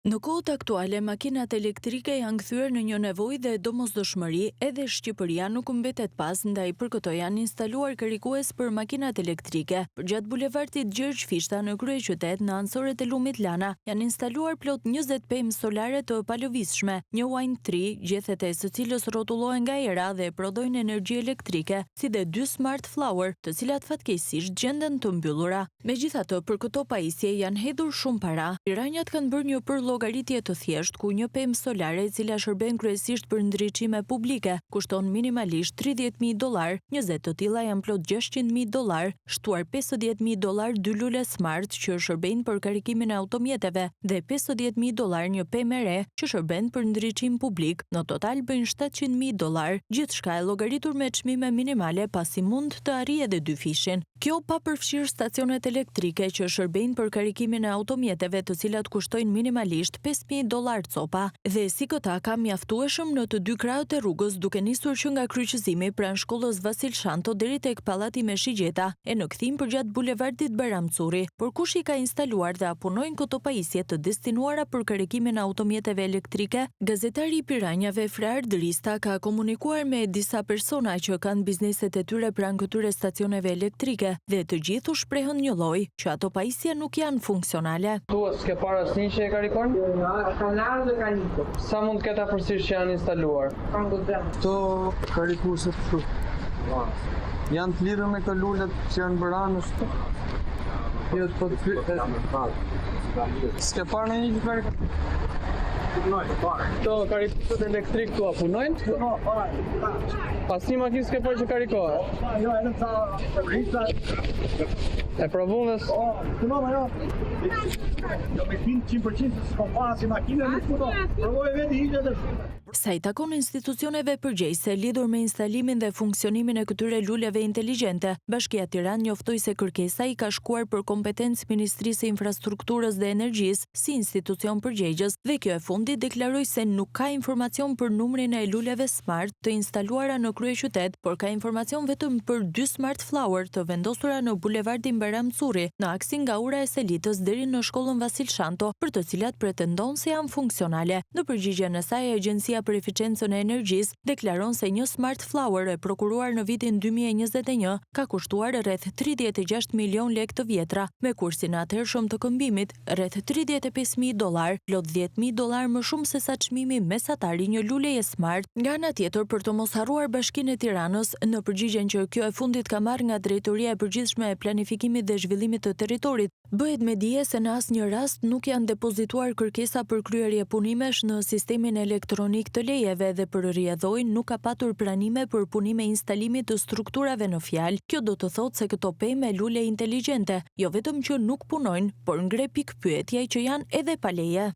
Në kohët aktuale, makinat elektrike janë kthyer në një nevojë dhe domosdoshmëri, edhe Shqipëria nuk mbetet pas, ndaj për këto janë instaluar karikues për makinat elektrike. Përgjatë bulevardit Gjergj Fishta në kryeqytet, në anësoret e lumit Lana, janë instaluar plot 20 pemë solare të palëvizshme, një wine tree, gjethet e së cilës rrotullohen nga era dhe prodhojnë energji elektrike, si dhe 2 smart flower, të cilat fatkeqësisht gjenden të mbyllura. Megjithatë, për këto pajisje janë hedhur shumë para. Piranjat kanë bërë një llogaritje të thjesht ku një pemë solare e cila shërben kryesisht për ndriçime publike kushton minimalisht $30.000, 20 të tilla janë plot $600.000, shtuar $50.000 dy lule smart që shërbejnë për karikimin e automjeteve dhe $50.000 një pemë e re që shërben për ndriçim publik. Në total bëjnë $700.000, gjithçka e llogaritur me çmime minimale pasi mund të arrijë edhe 2 fishin. Kjo pa përfshirë stacionet elektrike që shërbejnë për karikimin e automjeteve të cilat kushtojnë minimalisht $5.000 copa, dhe si këta ka mjaftueshëm në të dy krahët e rrugës, duke nisur që nga kryqëzimi pranë shkollës Vasil Shanto deri tek pallati me shigjeta e në kthim përgjatë bulevardit Bayram Curri. Por kush i ka instaluar dhe apunojnë këto pajisje të destinuara për karikimin e automjeteve elektrike? Gazetari i Piranjave Frard Drista ka komunikuar me disa persona që kanë bizneset e tyre pranë këtyre stacioneve elektrike dhe të gjithë u shprehën një lloj që ato pajisje nuk janë funksionale. S'ke parë asnjë që e karikon? Kanë ardhur dhe kanë ikur. Sa mund të ketë afërsisht që janë instaluar? Kanë godem. Këto karikuese janë të lidhur me këto lulet që janë bëranës. Jo të s'ke parë në një karikon? Këto karikueset elektrik këtu punojnë? Asnjë makinë s'ke parë që karikohet? Jo, edhe sa e provunës? jo. Jo me 100% s'ka pasi makina nuk puno. Provoj vetë hiqe dhe Sa i takon institucioneve përgjegjëse lidhur me instalimin dhe funksionimin e këtyre luleve inteligjente, Bashkia Tiranë njoftoi se kërkesa i ka shkuar për kompetencë Ministrisë së Infrastrukturës dhe Energjisë si institucion përgjegjës, dhe kjo e fundit deklaroi se nuk ka informacion për numrin e luleve smart të instaluara në kryeqytet, por ka informacion vetëm për 2 smart flower të vendosura në bulevardin Bayram Curri, në aksin nga ura e Selitës deri në shkollën Vasil Shanto, për të cilat pretendon se janë funksionale. Në përgjigjen e saj, Agjencia për Eficiencën e Energjisë deklaron se një smart flower e prokuruar në vitin 2021 ka kushtuar rreth 36 milion lekë të vjetra, me kursin e atëhershëm të këmbimit rreth $35.000, plot $10.000 më shumë se sa çmimi mesatar i një luleje smart. Nga ana tjetër, për të mos harruar Bashkinë e Tiranës, në përgjigjen që kjo e fundit ka marrë nga Drejtoria e Përgjithshme e Planifikimit dhe Zhvillimit të Territorit, bëhet me dije se në asnjë rast nuk janë depozituar kërkesa për kryerje punimesh në sistemin elektronik të lejeve dhe për rrjedhoj nuk ka patur pranime për punime instalimit të strukturave në fjalë. Kjo do të thotë se këto pemë lule inteligjente, jo vetëm që nuk punojnë, por ngre pikpyetja që janë edhe pa leje.